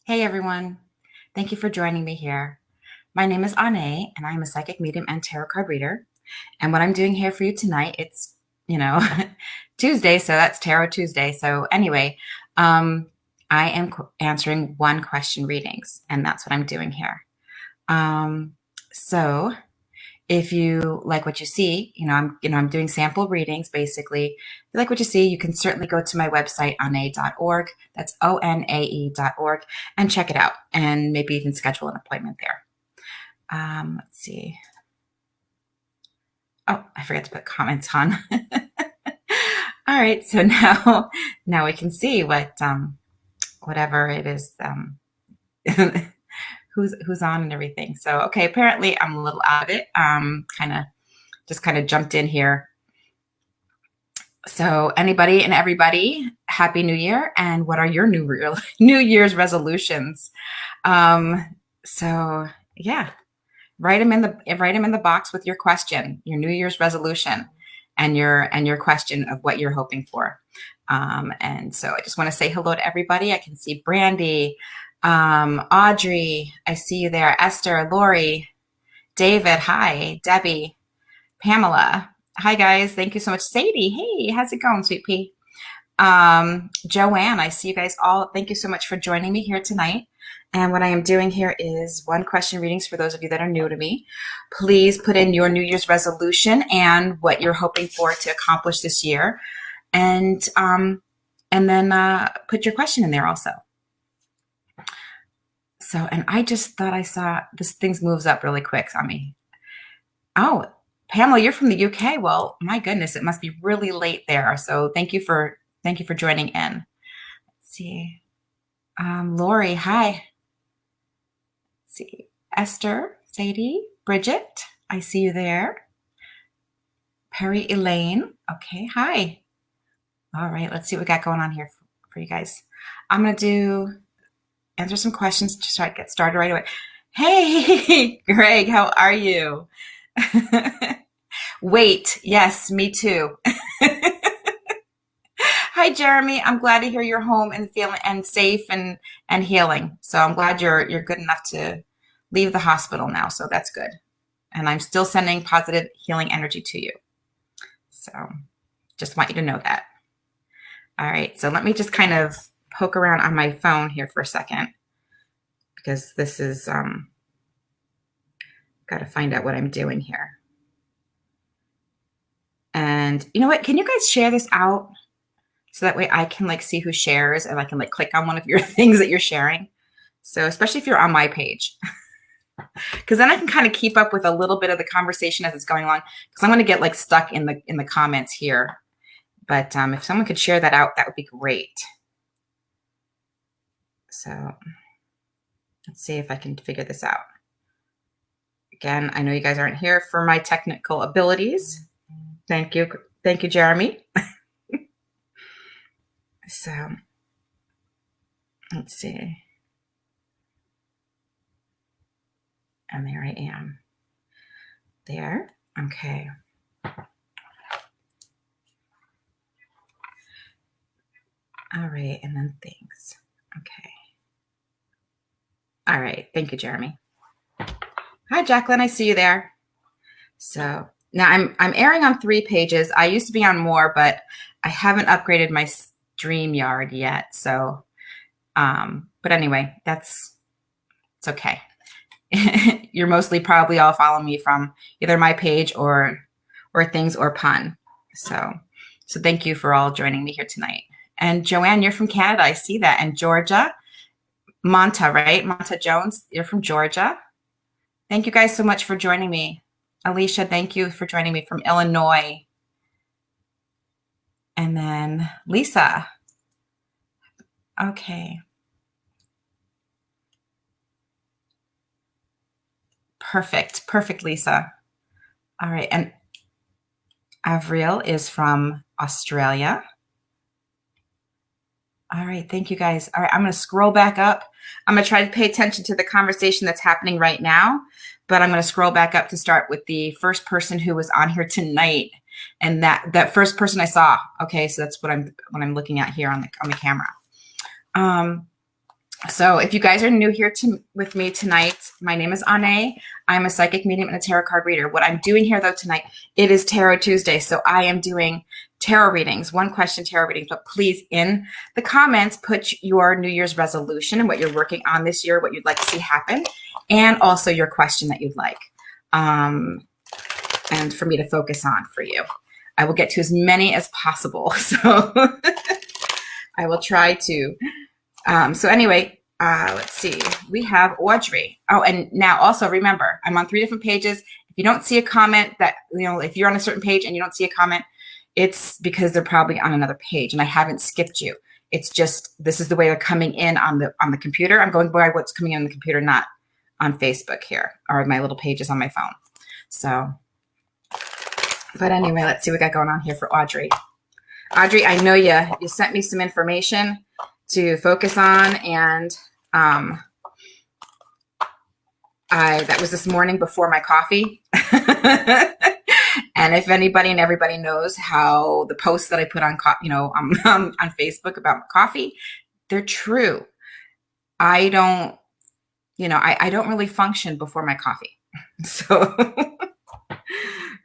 Hey everyone, thank you for joining me here. My name is Onae and I'm a psychic medium and tarot card reader. And what I'm doing here for you tonight, it's, you know, Tuesday, so that's Tarot Tuesday. So anyway, um, I am answering one question readings and that's what I'm doing here. So if you like what you see, I'm doing sample readings basically. If you like what you see, you can certainly go to my website, onae.org. That's ONAE.org, and check it out and maybe even schedule an appointment there. Let's see. Oh, I forgot to put comments on. All right, so now we can see what whatever it is who's on and everything. So okay, apparently I'm a little out of it. Kind of jumped in here. So anybody and everybody, happy new year. And what are your new year's resolutions? So yeah, write them in the box with your question, your new year's resolution, and your question of what you're hoping for. And so I just want to say hello to everybody. I can see Brandy, Audrey, I see you there, Esther, Lori, David, hi, Debbie, Pamela. Hi guys, thank you so much. Sadie, hey, how's it going, sweet pea? Joanne, I see you guys all. Thank you so much for joining me here tonight. And what I am doing here is one question readings for those of you that are new to me. Please put in your New Year's resolution and what you're hoping for to accomplish this year. And then put your question in there also. So, and I just thought I saw this thing moves up really quick on me. Oh, Pamela, you're from the UK. Well, my goodness, it must be really late there. So thank you for joining in. Let's see. Lori, hi. Let's see. Esther, Sadie, Bridget, I see you there. Perry, Elaine. Okay, hi. All right, let's see what we got going on here for you guys. I'm going to answer some questions to get started right away. Hey, Greg, how are you? Wait, yes, me too. Hi, Jeremy. I'm glad to hear you're home and feeling and safe and healing. So I'm glad you're good enough to leave the hospital now. So that's good. And I'm still sending positive healing energy to you. So just want you to know that. All right. So let me just kind of poke around on my phone here for a second because this is got to find out what I'm doing here. And you know what? Can you guys share this out? So that way I can like see who shares and I can like click on one of your things that you're sharing. So especially if you're on my page, because then I can kind of keep up with a little bit of the conversation as it's going on. Because I'm going to get like stuck in the comments here. But if someone could share that out, that would be great. So let's see if I can figure this out. Again, I know you guys aren't here for my technical abilities. Thank you, Jeremy. So let's see. And there I am. There. Okay. All right. And then things. Okay. All right. Thank you, Jeremy. Hi, Jacqueline. I see you there. So now I'm airing on 3 pages. I used to be on more, but I haven't upgraded my StreamYard yet. So, but anyway, it's okay. You're mostly probably all following me from either my page or things or pun. So thank you for all joining me here tonight. And Joanne, you're from Canada. I see that. And Georgia, Monta, right? Monta Jones, you're from Georgia. Thank you guys so much for joining me. Alicia, thank you for joining me from Illinois. And then Lisa. Okay. Perfect, Lisa. All right. And Avril is from Australia. All right. Thank you guys. All right. I'm going to scroll back up. I'm going to try to pay attention to the conversation that's happening right now, but I'm going to scroll back up to start with the first person who was on here tonight. And that first person I saw. Okay. So that's what I'm looking at here on the camera. So if you guys are new here with me tonight, my name is Onae. I'm a psychic medium and a tarot card reader. What I'm doing here though tonight, it is Tarot Tuesday. So I am doing tarot readings, one question tarot readings, but please in the comments, put your New Year's resolution and what you're working on this year, what you'd like to see happen, and also your question that you'd like, and for me to focus on for you. I will get to as many as possible. So I will try to. So anyway, let's see. We have Audrey. Oh, and now also remember, I'm on 3 different pages. If you don't see a comment that, if you're on a certain page and you don't see a comment, it's because they're probably on another page and I haven't skipped you. It's just, this is the way they're coming in on the computer. I'm going by what's coming in on the computer, not on Facebook here or my little pages on my phone. So, but anyway, let's see what we got going on here for Audrey. Audrey, I know you sent me some information to focus on, and that was this morning before my coffee. And if anybody and everybody knows how the posts that I put on Facebook about coffee, they're true. I don't really function before my coffee. So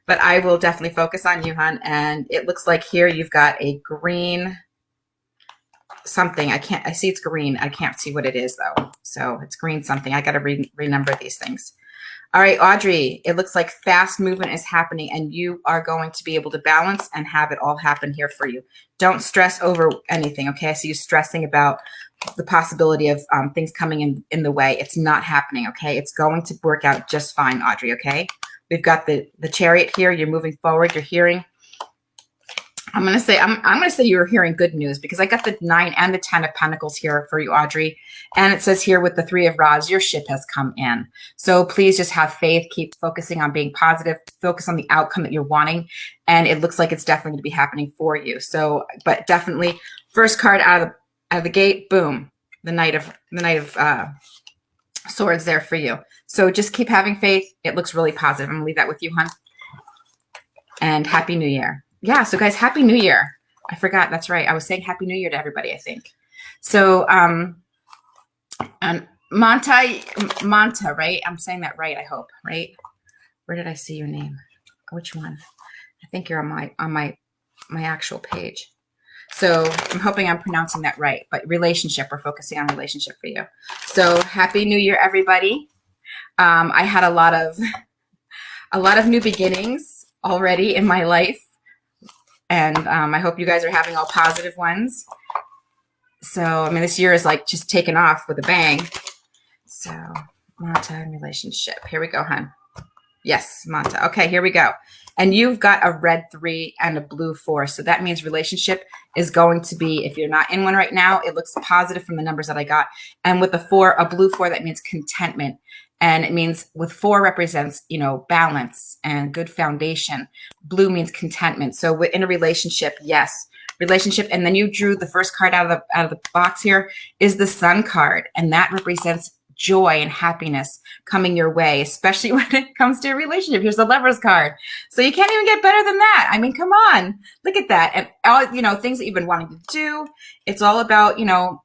but I will definitely focus on you, hon. And it looks like here you've got a green something. I see it's green. I can't see what it is though. So it's green something. I got to remember these things. All right, Audrey, it looks like fast movement is happening and you are going to be able to balance and have it all happen here for you. Don't stress over anything. Okay. I see you stressing about the possibility of things coming in the way. It's not happening. Okay. It's going to work out just fine, Audrey. Okay. We've got the Chariot here. You're moving forward. You're hearing. I'm going to say you're hearing good news because I got the 9 and the 10 of Pentacles here for you, Audrey. And it says here with the 3 of Rods, your ship has come in. So please just have faith. Keep focusing on being positive. Focus on the outcome that you're wanting. And it looks like it's definitely going to be happening for you. So, but definitely first card out of the gate, boom, the Knight of Swords there for you. So just keep having faith. It looks really positive. I'm going to leave that with you, hon. And Happy New Year. Yeah, so guys, Happy New Year. I forgot. That's right. I was saying Happy New Year to everybody, I think. So, Manta, right? I'm saying that right, I hope, right? Where did I see your name? Which one? I think you're on my actual page. So I'm hoping I'm pronouncing that right. But relationship, we're focusing on relationship for you. So Happy New Year, everybody. I had a lot of new beginnings already in my life. And I hope you guys are having all positive ones. So, I mean, this year is like just taken off with a bang. So, Manta and relationship. Here we go, hon. Yes, Manta. Okay, here we go. And you've got a red 3 and a blue 4. So that means relationship is going to be, if you're not in one right now, it looks positive from the numbers that I got. And with the 4, a blue 4, that means contentment. And it means with 4 represents, balance and good foundation. Blue means contentment. So in a relationship, yes, relationship. And then you drew the first card out of the box here is the Sun card. And that represents joy and happiness coming your way, especially when it comes to a relationship. Here's the Lovers card. So you can't even get better than that. I mean, come on, look at that. And all, things that you've been wanting to do. It's all about,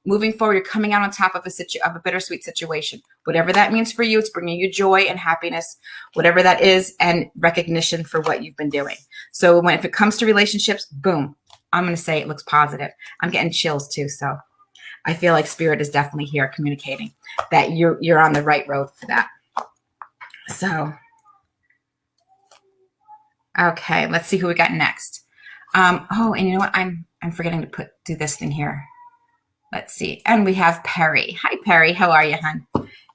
moving forward. You're coming out on top of a bittersweet situation. Whatever that means for you, it's bringing you joy and happiness, whatever that is, and recognition for what you've been doing. So if it comes to relationships, boom, I'm going to say it looks positive. I'm getting chills too. So I feel like Spirit is definitely here communicating that you're on the right road for that. So, okay, let's see who we got next. Oh, and you know what? I'm forgetting to do this thing here. Let's see. And we have Perry. Hi, Perry. How are you, hon?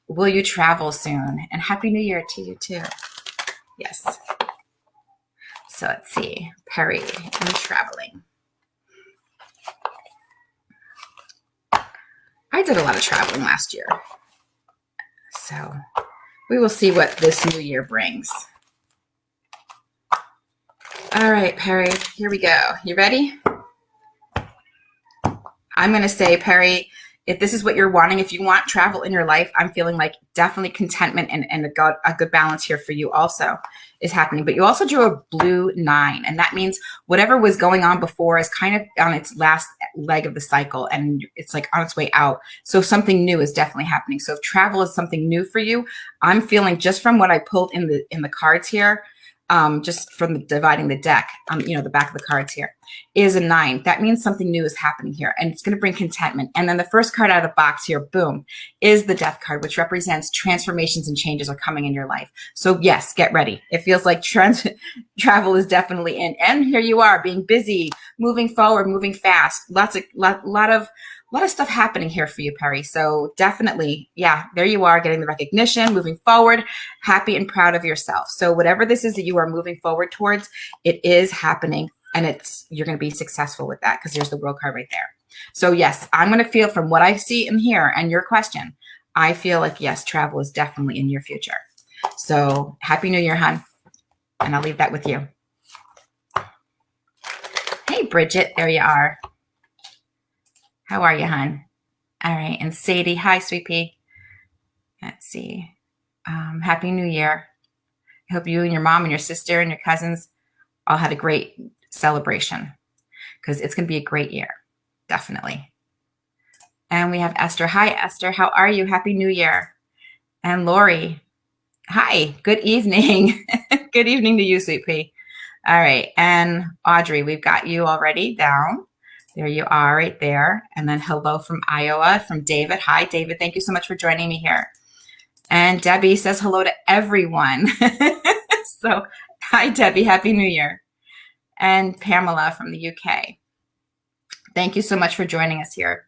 Will you travel soon? And Happy New Year to you too. Yes. So let's see. Perry and traveling. I did a lot of traveling last year. So we will see what this new year brings. All right, Perry, here we go. You ready? I'm going to say, Perry, if this is what you're wanting, if you want travel in your life, I'm feeling like definitely contentment and a good balance here for you also. is happening. But you also drew a blue 9, and that means whatever was going on before is kind of on its last leg of the cycle, and it's like on its way out. So something new is definitely happening. So if travel is something new for you, I'm feeling, just from what I pulled in the cards here, just from dividing the deck, the back of the cards here, is a 9. That means something new is happening here, and it's going to bring contentment. And then the first card out of the box here, boom, is the Death card, which represents transformations and changes are coming in your life. So yes, get ready. It feels like travel is definitely in. And here you are, being busy, moving forward, moving fast. Lot of stuff happening here for you, Perry. So definitely, yeah, there you are, getting the recognition, moving forward, happy and proud of yourself. So whatever this is that you are moving forward towards, it is happening, and you're going to be successful with that, because there's the World card right there. So yes, I'm going to feel, from what I see in here and your question, I feel like, yes, travel is definitely in your future. So Happy New Year, hon. And I'll leave that with you. Hey, Bridget, there you are. How are you, hon? All right. And Sadie, hi, sweet pea. Let's see. Happy New Year. I hope you and your mom and your sister and your cousins all had a great celebration, because it's going to be a great year. Definitely. And we have Esther. Hi, Esther. How are you? Happy New Year. And Lori. Hi. Good evening. Good evening to you, sweet pea. All right. And Audrey, we've got you already down. There you are right there. And then hello from Iowa, from David. Hi, David. Thank you so much for joining me here. And Debbie says hello to everyone. So hi, Debbie. Happy New Year. And Pamela from the UK. Thank you so much for joining us here.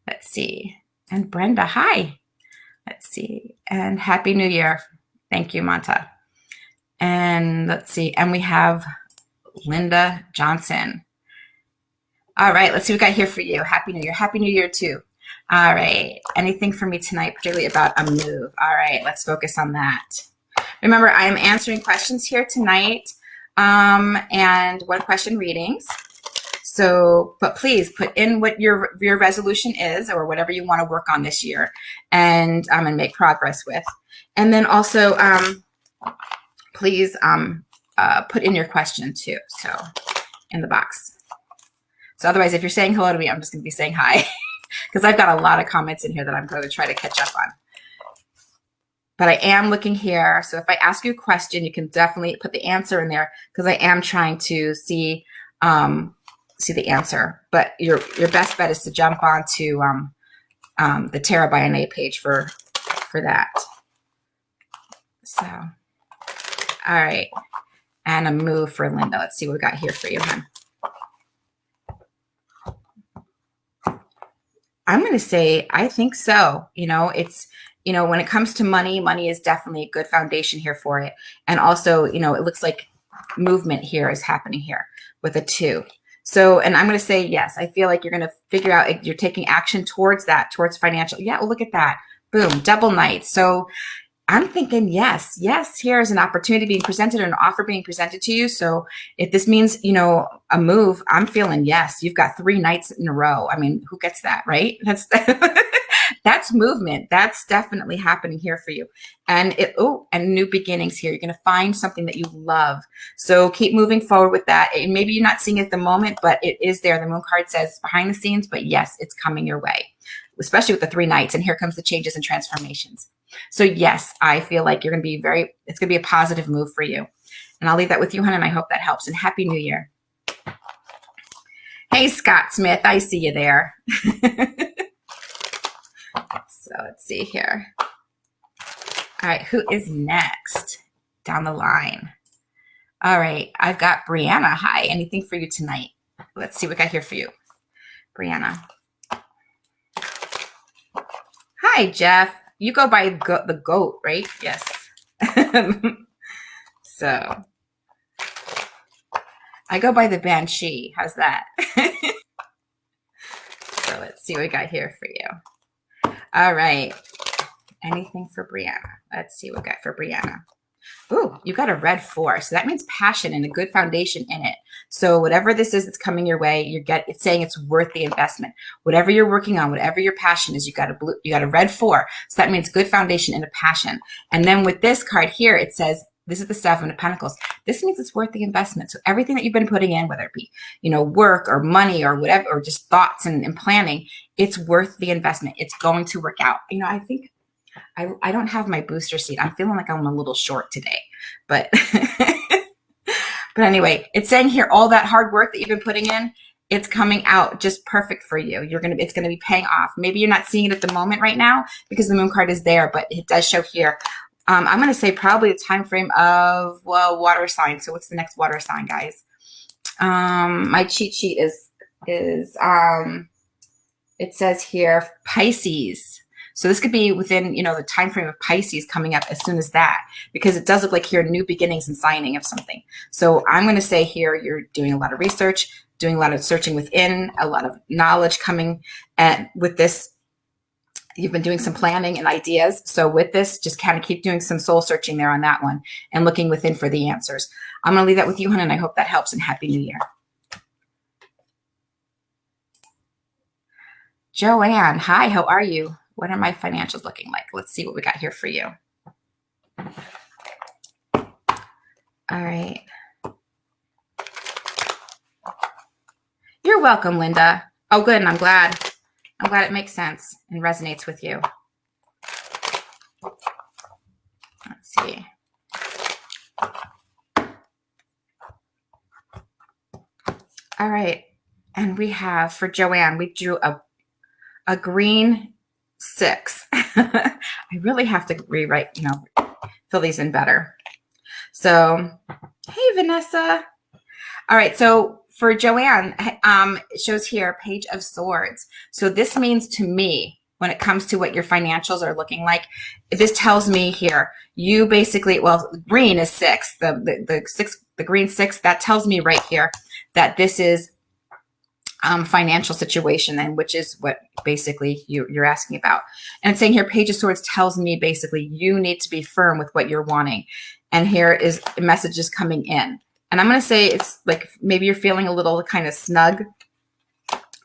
Let's see. And Brenda, hi. Let's see. And Happy New Year. Thank you, Manta. And let's see. And we have Linda Johnson. All right, let's see what we got here for you. Happy New Year. Happy New Year, too. All right. Anything for me tonight, particularly about a move? All right, let's focus on that. Remember, I am answering questions here tonight, and one-question readings. So, but please put in what your resolution is, or whatever you want to work on this year, and make progress with. And then also, please put in your question, too, so in the box. So otherwise, if you're saying hello to me, I'm just going to be saying hi, because I've got a lot of comments in here that I'm going to try to catch up on. But I am looking here. So if I ask you a question, you can definitely put the answer in there, because I am trying to see the answer. But your best bet is to jump onto the Tarot by Onae page for that. So, all right. And a move for Linda. Let's see what we got here for you, hon. I'm going to say, I think so. It's, when it comes to money is definitely a good foundation here for it. And also, it looks like movement here is happening here with a 2. So, and I'm going to say, yes, I feel like you're going to figure out, you're taking action towards that, towards financial. Yeah, well, look at that. Boom, double knight. So I'm thinking, yes, here is an opportunity being presented, or an offer being presented to you. So if this means, a move, I'm feeling, yes, you've got 3 nights in a row. I mean, who gets that, right? That's movement. That's definitely happening here for you. And and new beginnings here. You're going to find something that you love. So keep moving forward with that. And maybe you're not seeing it at the moment, but it is there. The moon card says behind the scenes, but yes, it's coming your way, especially with the 3 nights. And here comes the changes and transformations. So yes, I feel like you're going to be it's going to be a positive move for you. And I'll leave that with you, hon, and I hope that helps. And Happy New Year. Hey, Scott Smith, I see you there. So let's see here. All right, who is next down the line? All right, I've got Brianna. Hi, anything for you tonight? Let's see what I got here for you. Brianna. Hi, Jeff. You go by the goat, right? Yes. So I go by the Banshee. How's that? So let's see what we got here for you. All right. Anything for Brianna? Let's see what we got for Brianna. Ooh, you got a red 4. So that means passion and a good foundation in it. So whatever this is that's coming your way, it's saying it's worth the investment. Whatever you're working on, whatever your passion is, you got a red 4. So that means good foundation and a passion. And then with this card here, it says This is the Seven of Pentacles. This means it's worth the investment. So everything that you've been putting in, whether it be, work or money or whatever, or just thoughts and planning, it's worth the investment. It's going to work out. I think I don't have my booster seat. I'm feeling like I'm a little short today, but but anyway, it's saying here, all that hard work that you've been putting in, it's coming out just perfect for you. It's going to be paying off. Maybe you're not seeing it at the moment right now because the moon card is there, but it does show here. I'm going to say probably the time frame of, water sign. So what's the next water sign, guys? My cheat sheet is it says here Pisces. So this could be within, the time frame of Pisces coming up as soon as that, because it does look like here new beginnings and signing of something. So I'm going to say here you're doing a lot of research, doing a lot of searching within, a lot of knowledge coming, and with this, you've been doing some planning and ideas. So with this, just kind of keep doing some soul searching there on that one and looking within for the answers. I'm going to leave that with you, hon, and I hope that helps, and Happy New Year. Joanne, hi, how are you? What are my financials looking like? Let's see what we got here for you. All right. You're welcome, Linda. Oh, good, and I'm glad it makes sense and resonates with you. Let's see. All right. And we have, for Joanne, we drew a green 6. I really have to rewrite, fill these in better. So, hey, Vanessa. All right. So for Joanne, it shows here Page of Swords. So this means to me, when it comes to what your financials are looking like, this tells me here, you basically, green is 6, the green 6, that tells me right here that this is financial situation, and which is what basically you're asking about. And it's saying here, Page of Swords tells me basically you need to be firm with what you're wanting. And here is messages coming in. And I'm going to say it's like maybe you're feeling a little kind of snug,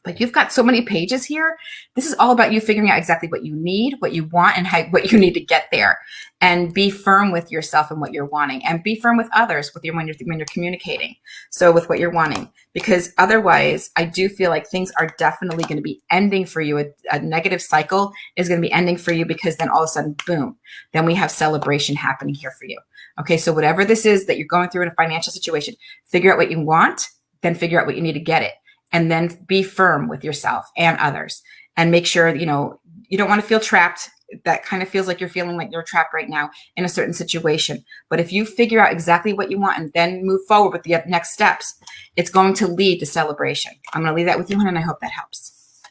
but you've got so many pages here. This is all about you figuring out exactly what you need, what you want, and what you need to get there. And be firm with yourself and what you're wanting, and be firm with others when you're communicating. So with what you're wanting, because otherwise I do feel like things are definitely going to be ending for you. A negative cycle is going to be ending for you, because then all of a sudden, boom, then we have celebration happening here for you. Okay, so whatever this is that you're going through in a financial situation, figure out what you want, then figure out what you need to get it. And then be firm with yourself and others, and make sure, you don't want to feel trapped. That kind of feels like you're feeling like you're trapped right now in a certain situation. But if you figure out exactly what you want and then move forward with the next steps, it's going to lead to celebration. I'm going to leave that with you, and I hope that helps.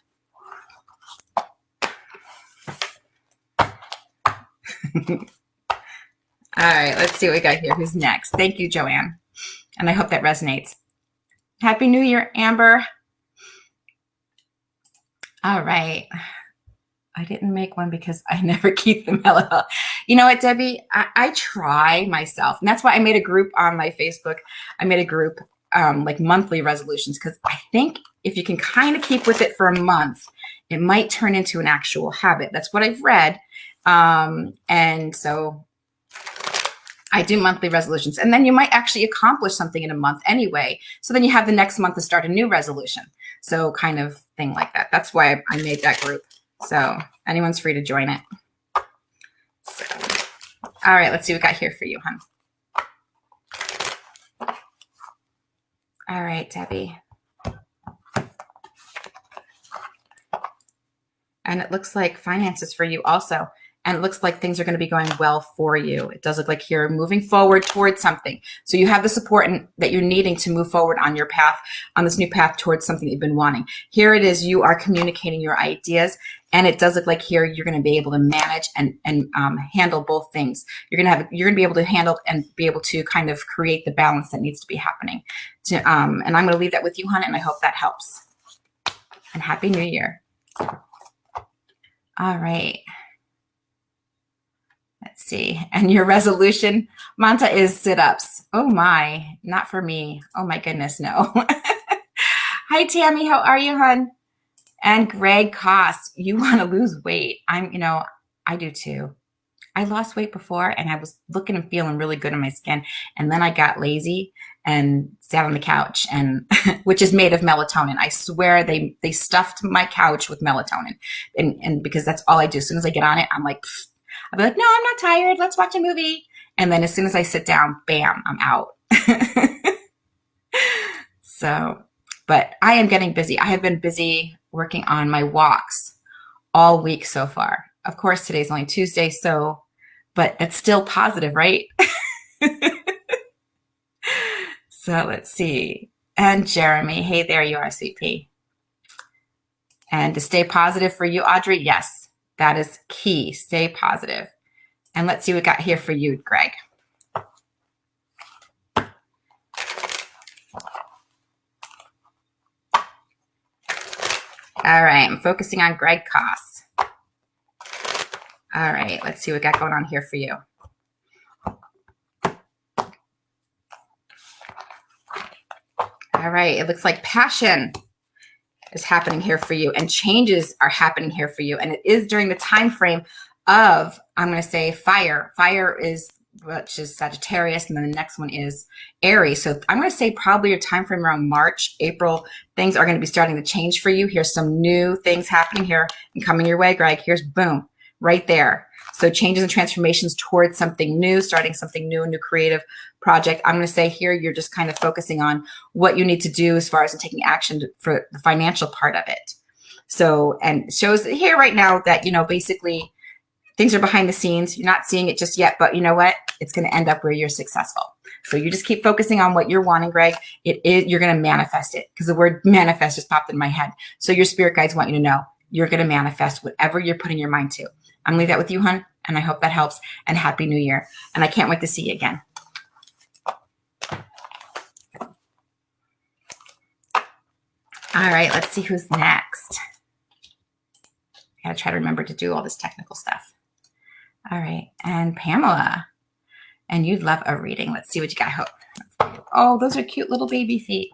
All right, let's see what we got here. Who's next? Thank you, Joanne. And I hope that resonates. Happy New Year, Amber. All right. I didn't make one because I never keep them. LOL. You know what, Debbie? I try myself. And that's why I made a group on my Facebook. I made a group like monthly resolutions, because I think if you can kind of keep with it for a month, it might turn into an actual habit. That's what I've read. And so I do monthly resolutions, and then you might actually accomplish something in a month anyway. So then you have the next month to start a new resolution. So kind of thing like that. That's why I made that group. So anyone's free to join it. So, all right, let's see what we got here for you, hon. All right, Debbie. And it looks like finances for you also. And it looks like things are going to be going well for you. It does look like you're moving forward towards something. So you have the support that you're needing to move forward on your path, on this new path towards something you've been wanting. Here it is. You are communicating your ideas. And it does look like here you're going to be able to manage and handle both things. You're going to be able to handle and be able to kind of create the balance that needs to be happening. And I'm going to leave that with you, hon, and I hope that helps. And Happy New Year. All right. Let's see. And your resolution, Manta, is sit-ups. Oh my, not for me. Oh my goodness, no. Hi, Tammy. How are you, hon? And Greg Cost, you want to lose weight. I do too. I lost weight before and I was looking and feeling really good in my skin. And then I got lazy and sat on the couch, and which is made of melatonin. I swear they stuffed my couch with melatonin. And because that's all I do. As soon as I get on it, I'm like, pfft. I'll be like, no, I'm not tired. Let's watch a movie. And then as soon as I sit down, bam, I'm out. So, but I am getting busy. I have been busy working on my walks all week so far. Of course, today's only Tuesday, but it's still positive, right? So let's see. And Jeremy, hey, there you are, sweet pea. And to stay positive for you, Audrey, yes, that is key. Stay positive. And let's see what we got here for you, Greg. All right, I'm focusing on Greg Koss. All right, let's see what we got going on here for you. All right, it looks like passion is happening here for you, and changes are happening here for you. And it is during the time frame of, I'm going to say, fire. Fire is, which is Sagittarius, and then the next one is Aries. So I'm going to say probably your time frame around March, April, things are going to be starting to change for you. Here's some new things happening here and coming your way, Greg. Here's boom, right there. So changes and transformations towards something new, starting something new, a new creative project. I'm going to say here, you're just kind of focusing on what you need to do as far as taking action for the financial part of it. So, and shows here right now that, basically things are behind the scenes. You're not seeing it just yet, but you know what? It's going to end up where you're successful. So you just keep focusing on what you're wanting, Greg. You're going to manifest it, because the word manifest just popped in my head. So your spirit guides want you to know you're going to manifest whatever you're putting your mind to. I'm going to leave that with you, hon. And I hope that helps, and Happy New Year. And I can't wait to see you again. All right, let's see who's next. I got to try to remember to do all this technical stuff. All right, and Pamela. And you'd love a reading. Let's see what you got. Oh, those are cute little baby feet.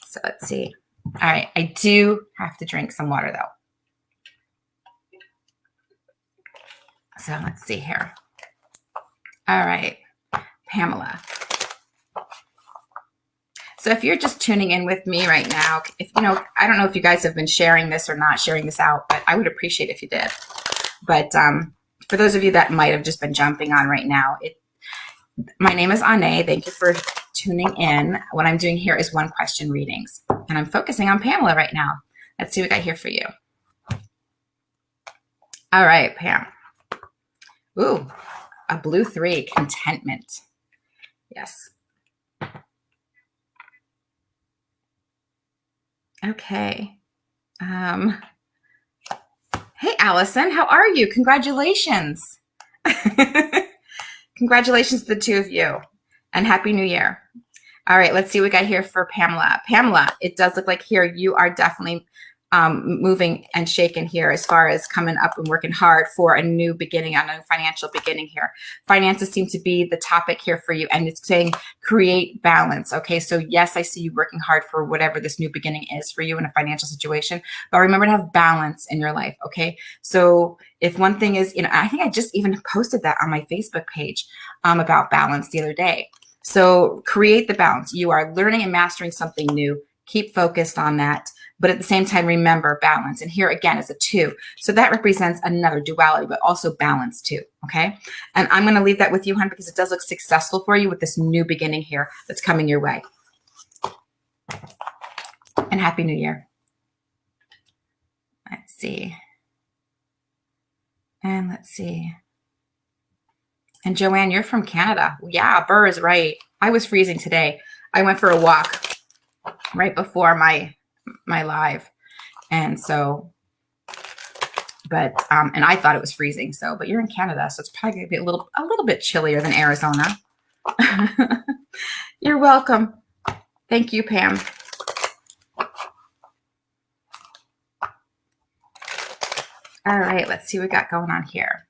So let's see. All right, I do have to drink some water, though. So let's see here. All right, Pamela. So if you're just tuning in with me right now, I don't know if you guys have been sharing this or not sharing this out, but I would appreciate if you did. But for those of you that might have just been jumping on right now, my name is Onae. Thank you for tuning in. What I'm doing here is one question readings, and I'm focusing on Pamela right now. Let's see what I got here for you. All right, Pam. Ooh, a blue 3, contentment. Yes. Okay. Hey, Allison, how are you? Congratulations. Congratulations to the two of you, and Happy New Year. All right, let's see what we got here for Pamela. Pamela, it does look like here you are definitely moving and shaking here as far as coming up and working hard for a new beginning, on a financial beginning here. Finances seem to be the topic here for you, and it's saying create balance. Okay, so yes, I see you working hard for whatever this new beginning is for you in a financial situation, but remember to have balance in your life. Okay, so if one thing is, I think I just even posted that on my Facebook page about balance the other day. So create the balance. You are learning and mastering something new. Keep focused on that. But at the same time, remember balance. And here again is a 2. So that represents another duality, but also balance too. Okay. And I'm going to leave that with you, hon, because it does look successful for you with this new beginning here that's coming your way. And Happy New Year. Let's see. And let's see. And Joanne, you're from Canada. Yeah, Burr is right. I was freezing today. I went for a walk right before my live, and so, but and I thought it was freezing. So, but you're in Canada, so it's probably gonna be a little bit chillier than Arizona. You're welcome. Thank you, Pam. All right, let's see what we got going on here.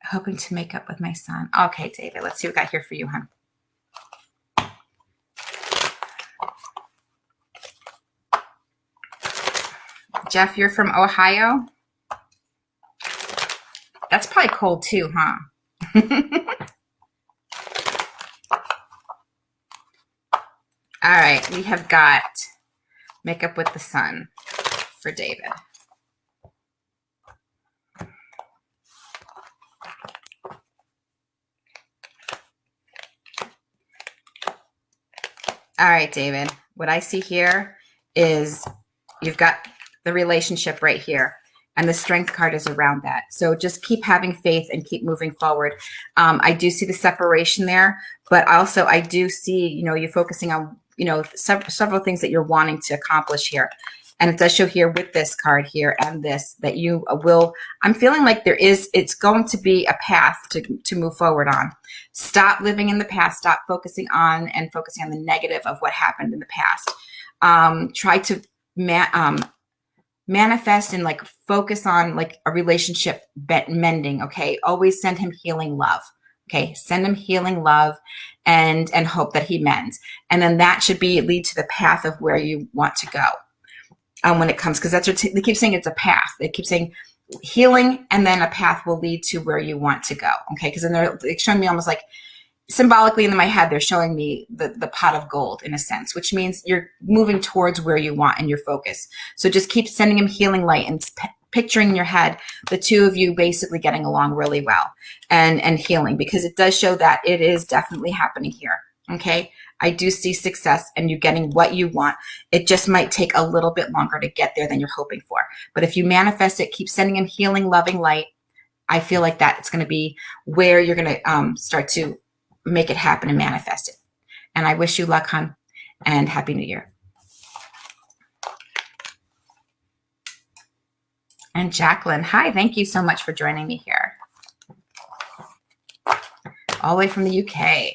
Hoping to make up with my son. Okay, David, let's see what we got here for you, hon. Jeff, you're from Ohio? That's probably cold too, huh? All right, we have got Makeup with the Sun for David. All right, David, what I see here is you've got the relationship right here, and the Strength card is around that. So just keep having faith and keep moving forward. I do see the separation there, but also I do see, you focusing on, several things that you're wanting to accomplish here. And it does show here with this card here and this, that you will, I'm feeling like it's going to be a path to move forward on. Stop living in the past, stop focusing on the negative of what happened in the past. Try to manifest and like focus on like a relationship mending. Okay. Always send him healing love. Okay. Send him healing love and hope that he mends. And then that should lead to the path of where you want to go. When it comes, because that's what they keep saying, it's a path. They keep saying healing, and then a path will lead to where you want to go. Okay, because then they're showing me almost like symbolically in my head, they're showing me the pot of gold in a sense, which means you're moving towards where you want and your focus. So just keep sending him healing light and picturing in your head the two of you basically getting along really well and healing, because it does show that it is definitely happening here. Okay. I do see success and you getting what you want. It just might take a little bit longer to get there than you're hoping for. But if you manifest it, keep sending him healing, loving light, I feel like that it's going to be where you're going to start to make it happen and manifest it. And I wish you luck, hon, and Happy New Year. And Jacqueline, hi, thank you so much for joining me here. All the way from the UK.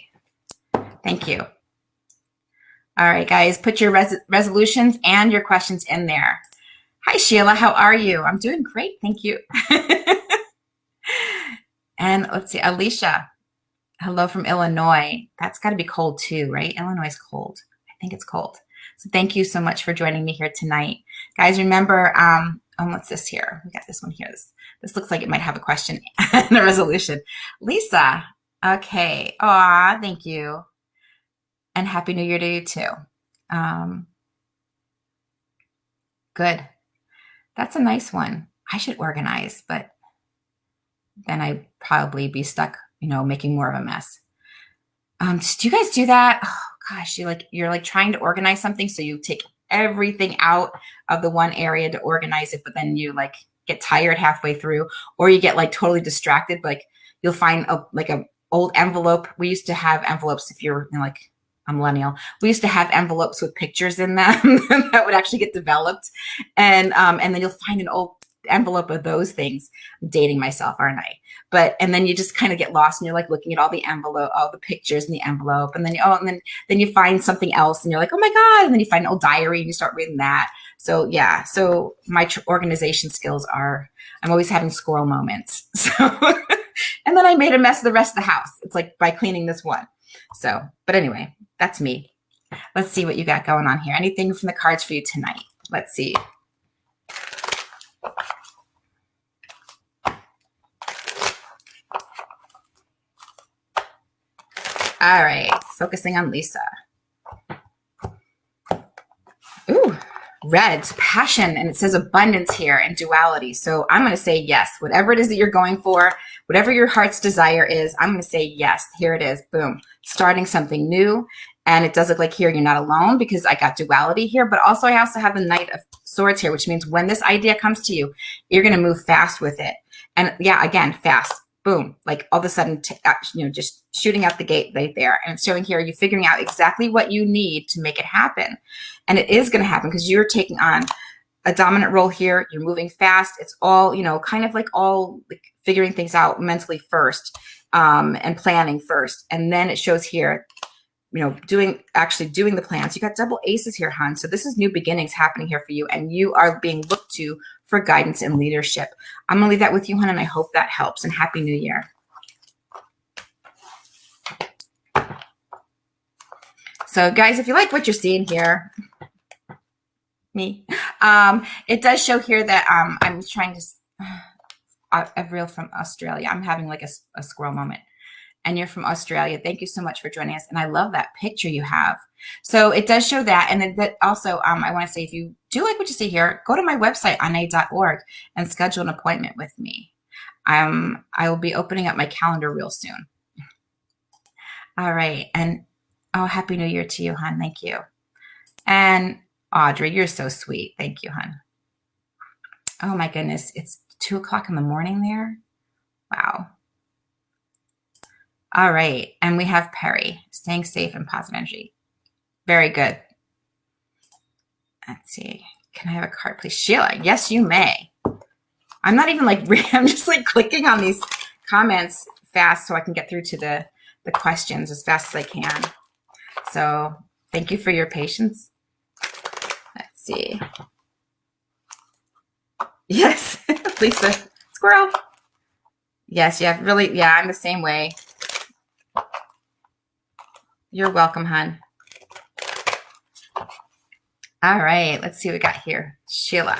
Thank you. All right, guys, put your resolutions and your questions in there. Hi, Sheila. How are you? I'm doing great. Thank you. And let's see, Alicia. Hello from Illinois. That's got to be cold too, right? Illinois is cold. I think it's cold. So thank you so much for joining me here tonight. Guys, remember, what's this here? We got this one here. This looks like it might have a question and a resolution. Lisa. Okay. Aw, thank you. And Happy New Year to you too. Good. That's a nice one. I should organize, but then I'd probably be stuck, making more of a mess. Do you guys do that? Oh gosh, you're like trying to organize something, so you take everything out of the one area to organize it, but then you like get tired halfway through, or you get like totally distracted. Like you'll find a old envelope. We used to have envelopes, if you're like a millennial, we used to have envelopes with pictures in them that would actually get developed. And then you'll find an old envelope of those things. I'm dating myself, aren't I? And then you just kind of get lost and you're like looking at all the pictures in the envelope. And then you find something else and you're like, oh my God. And then you find an old diary and you start reading that. So yeah. So my organization skills I'm always having squirrel moments. So, and then I made a mess of the rest of the house. It's like by cleaning this one. So, but anyway, that's me. Let's see what you got going on here. Anything from the cards for you tonight? Let's see. All right, focusing on Lisa. Ooh, red, passion, and it says abundance here and duality. So I'm going to say yes. Whatever it is that you're going for, whatever your heart's desire is, I'm going to say yes. Here it is. Boom. Starting something new. And it does look like here you're not alone because I got duality here, but also I also have the Knight of Swords here, which means when this idea comes to you, you're going to move fast with it. And yeah, again, fast. Boom. Like all of a sudden, just shooting out the gate right there. And it's showing here, you figuring out exactly what you need to make it happen. And it is going to happen because you're taking on a dominant role here. You're moving fast. It's all, kind of like all like figuring things out mentally first, and planning first. And then it shows here, doing the plans. You got double aces here, hon. So this is new beginnings happening here for you. And you are being looked to for guidance and leadership. I'm going to leave that with you, hon. And I hope that helps. And Happy New Year. So guys, if you like what you're seeing here, me, It does show here that I'm trying to, Avril from Australia. I'm having like a squirrel moment. And you're from Australia. Thank you so much for joining us. And I love that picture you have. So it does show that. And then that also, I want to say, if you do like what you see here, go to my website, onae.org, and schedule an appointment with me. I will be opening up my calendar real soon. All right. And oh, Happy New Year to you, hon. Thank you. And Audrey, you're so sweet. Thank you, hon. Oh my goodness. It's 2 o'clock in the morning there. Wow. All right. And we have Perry, staying safe and positive energy. Very good. Let's see. Can I have a card, please? Sheila, yes, you may. I'm not even like, I'm just like clicking on these comments fast so I can get through to the questions as fast as I can. So thank you for your patience. Let's see. Yes, Lisa, squirrel. Yes, yeah, really, yeah, I'm the same way. You're welcome, hon. All right, let's see what we got here. Sheila.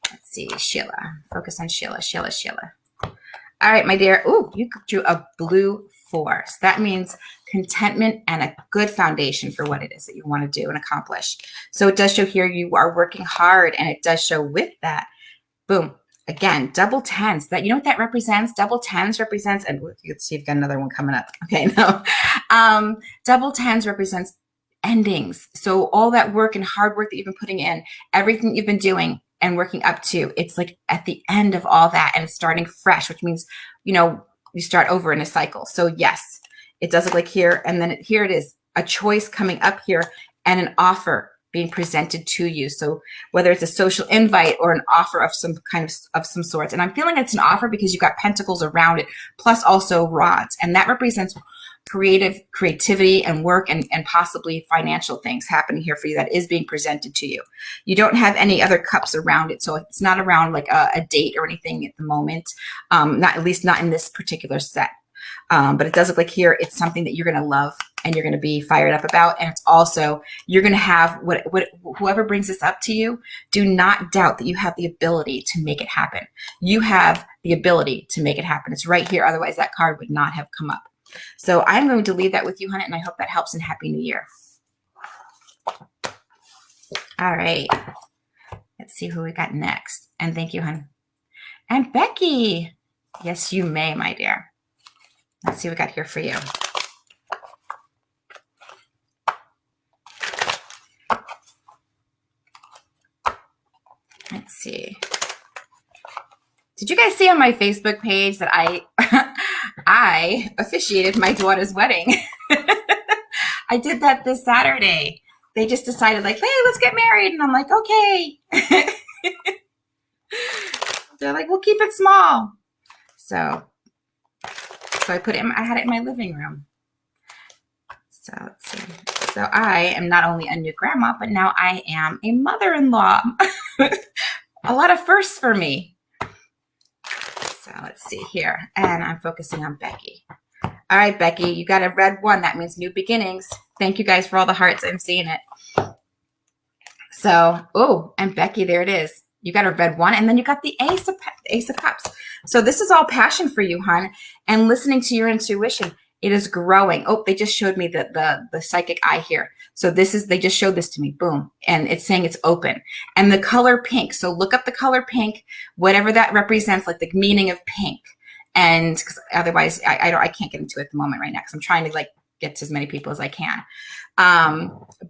Let's see, Sheila. Focus on Sheila, Sheila, Sheila. All right, my dear. Ooh, you drew a blue 4. So that means contentment and a good foundation for what it is that you want to do and accomplish. So it does show here you are working hard, and it does show with that, boom, again, double 10s. That, you know what that represents? Double 10s represents, and you can see you've got another one coming up. Okay, no. Double 10s represents endings. So all that work and hard work that you've been putting in, everything you've been doing and working up to, it's like at the end of all that, and it's starting fresh, which means, you know, you start over in a cycle. So yes, it does look like here. And then here it is, a choice coming up here and an offer being presented to you. So whether it's a social invite or an offer of some kind of some sorts. And I'm feeling it's an offer because you've got pentacles around it, plus also rods. And that represents creativity and work and possibly financial things happening here for you that is being presented to you. You don't have any other cups around it. So it's not around like a date or anything at the moment. Not, at least not in this particular set. But it does look like here, it's something that you're going to love and you're going to be fired up about. And it's also, you're going to have whoever brings this up to you, do not doubt that you have the ability to make it happen. You have the ability to make it happen. It's right here. Otherwise that card would not have come up. So I'm going to leave that with you, honey, and I hope that helps, and Happy New Year. All right. Let's see who we got next. And thank you, hon. And Becky. Yes, you may, my dear. Let's see what we got here for you. Let's see. Did you guys see on my Facebook page that I officiated my daughter's wedding? I did that this Saturday. They just decided like, hey, let's get married. And I'm like, okay. They're like, we'll keep it small. So I put it I had it in my living room. So let's see. So I am not only a new grandma, but now I am a mother-in-law. A lot of firsts for me. So let's see here. And I'm focusing on Becky. All right, Becky, you got a red 1. That means new beginnings. Thank you guys for all the hearts. I'm seeing it. So, oh, and Becky, there it is. You got a red 1, and then you got the Ace of Cups. So this is all passion for you, hon. And listening to your intuition, it is growing. Oh, they just showed me the psychic eye here. So they just showed this to me. Boom. And it's saying it's open. And the color pink. So look up the color pink, whatever that represents, like the meaning of pink. And cause otherwise I can't get into it at the moment right now, because I'm trying to like get to as many people as I can.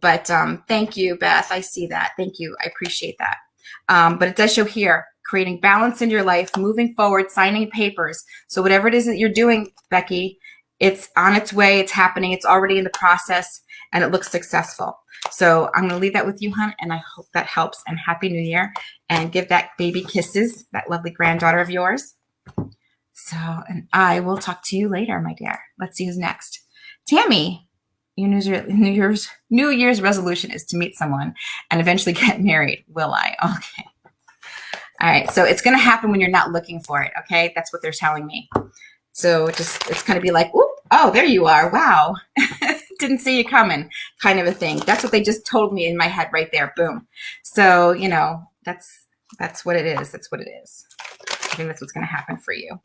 But thank you, Beth. I see that. Thank you. I appreciate that. But it does show here, creating balance in your life, moving forward, signing papers. So whatever it is that you're doing, Becky, it's on its way. It's happening. It's already in the process, and it looks successful. So I'm going to leave that with you, hon, and I hope that helps. And Happy New Year, and give that baby kisses, that lovely granddaughter of yours. So, and I will talk to you later, my dear. Let's see who's next. Tammy, your New Year's resolution is to meet someone and eventually get married. Will I? Okay. All right. So it's going to happen when you're not looking for it. Okay. That's what they're telling me. So it's going to be like, oh, there you are. Wow. didn't see you coming kind of a thing. That's what they just told me in my head right there. Boom. So, you know, that's what it is. That's what it is. I think that's what's going to happen for you.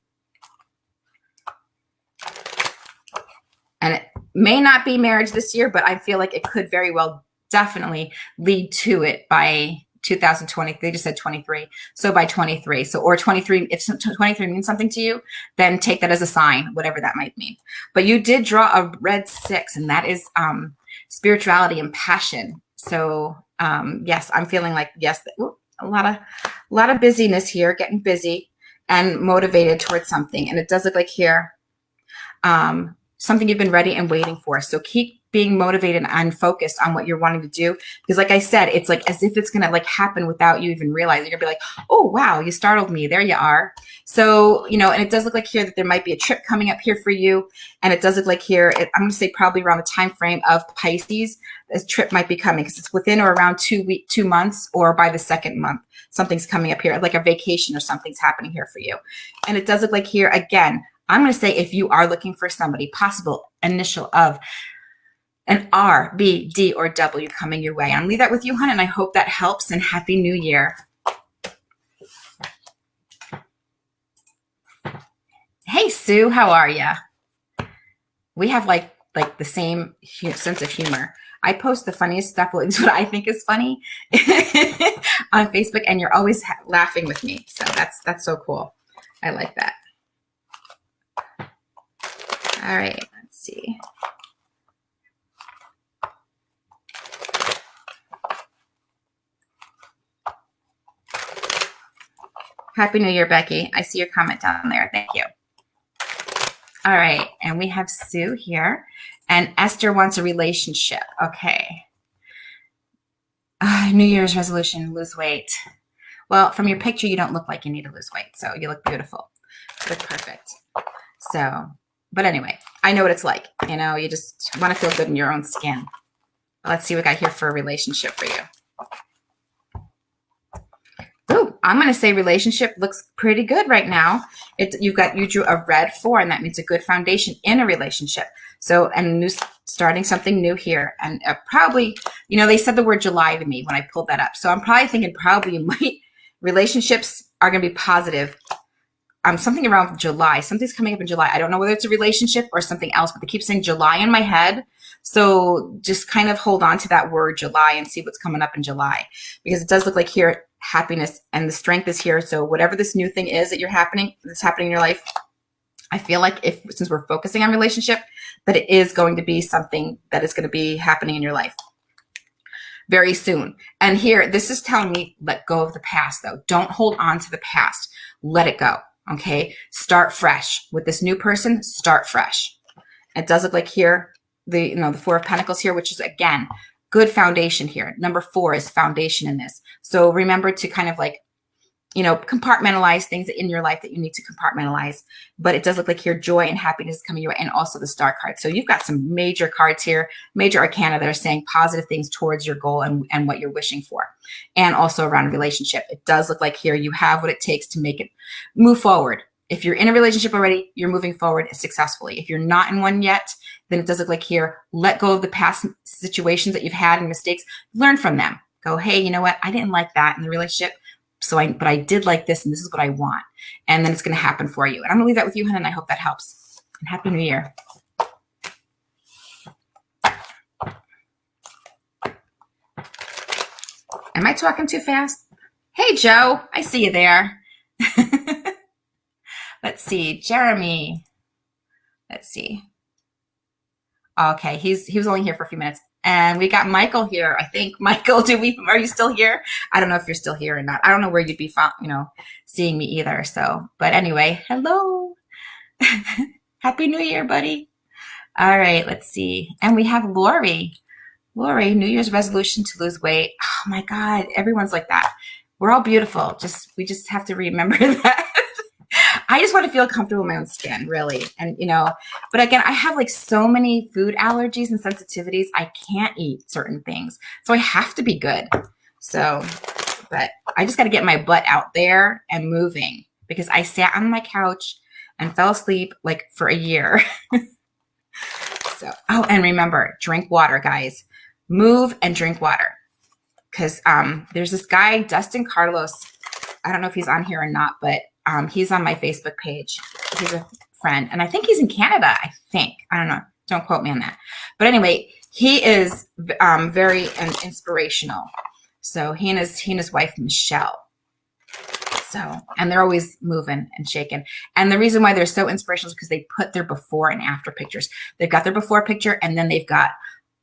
And it may not be marriage this year, but I feel like it could very well definitely lead to it by 2020. They just said 23. So by 23. So, or 23, if 23 means something to you, then take that as a sign, whatever that might mean. But you did draw a red 6, and that is spirituality and passion. So yes, I'm feeling like, yes, a lot of busyness here, getting busy and motivated towards something. And it does look like here, something you've been ready and waiting for. So keep being motivated and focused on what you're wanting to do. Because like I said, it's like as if it's going to like happen without you even realizing. You're going to be like, oh, wow, you startled me. There you are. So, you know, and it does look like here that there might be a trip coming up here for you. And it does look like here, I'm going to say probably around the time frame of Pisces, this trip might be coming because it's within or around 2 months, or by the second month, something's coming up here, like a vacation or something's happening here for you. And it does look like here, again, I'm going to say if you are looking for somebody, possible initial of an R, B, D, or W coming your way. I'm going to leave that with you, hon, and I hope that helps, and Happy New Year. Hey, Sue, how are ya? We have like the same sense of humor. I post the funniest stuff, at least what I think is funny, on Facebook, and you're always laughing with me. So that's so cool. I like that. All right, let's see. Happy New Year, Becky. I see your comment down there. Thank you. All right, and we have Sue here, and Esther wants a relationship. Okay. New Year's resolution, lose weight. Well, from your picture, you don't look like you need to lose weight, so you look beautiful. You look perfect. So, but anyway, I know what it's like. You know, you just want to feel good in your own skin. Let's see what I got here for a relationship for you. Ooh, I'm going to say relationship looks pretty good right now. You drew a red 4, and that means a good foundation in a relationship. So, and starting something new here, and probably, you know, they said the word July to me when I pulled that up. So I'm probably thinking relationships are going to be positive. Something around July. Something's coming up in July. I don't know whether it's a relationship or something else, but they keep saying July in my head. So just kind of hold on to that word July and see what's coming up in July, because it does look like here happiness and the strength is here. So whatever this new thing is that's happening in your life, I feel like since we're focusing on relationship, that it is going to be something that is going to be happening in your life very soon. And here, this is telling me, let go of the past though. Don't hold on to the past. Let it go. Okay. Start fresh with this new person. Start fresh. It does look like here, the 4 of Pentacles here, which is again, good foundation here. Number 4 is foundation in this. So remember to kind of like, you know, compartmentalize things in your life that you need to compartmentalize. But it does look like here, joy and happiness is coming your way, and also the Star card. So you've got some major cards here, major arcana that are saying positive things towards your goal and what you're wishing for. And also around a relationship. It does look like here you have what it takes to make it move forward. If you're in a relationship already, you're moving forward successfully. If you're not in one yet, then it does look like here, let go of the past situations that you've had and mistakes, learn from them. Go, hey, you know what? I didn't like that in the relationship. But I did like this, and this is what I want. And then it's going to happen for you. And I'm going to leave that with you, hon, and I hope that helps. And Happy New Year. Am I talking too fast? Hey, Joe, I see you there. Let's see, Jeremy. Let's see. Okay, he was only here for a few minutes. And we got Michael here. I think, Michael, are you still here? I don't know if you're still here or not. I don't know where you'd be, seeing me either. So, but anyway, hello. Happy New Year, buddy. All right, let's see. And we have Lori. Lori, New Year's resolution to lose weight. Oh my God, everyone's like that. We're all beautiful. We just have to remember that. I just want to feel comfortable in my own skin, really. And, but again, I have like so many food allergies and sensitivities. I can't eat certain things. So I have to be good. So, but I just got to get my butt out there and moving, because I sat on my couch and fell asleep like for a year. So, oh, and remember, drink water, guys. Move and drink water. Because there's this guy, Dustin Carlos. I don't know if he's on here or not, but he's on my Facebook page. He's a friend. And I think he's in Canada, I think. I don't know. Don't quote me on that. But anyway, he is very inspirational. So he and his wife, Michelle. So, and they're always moving and shaking. And the reason why they're so inspirational is because they put their before and after pictures. They've got their before picture, and then they've got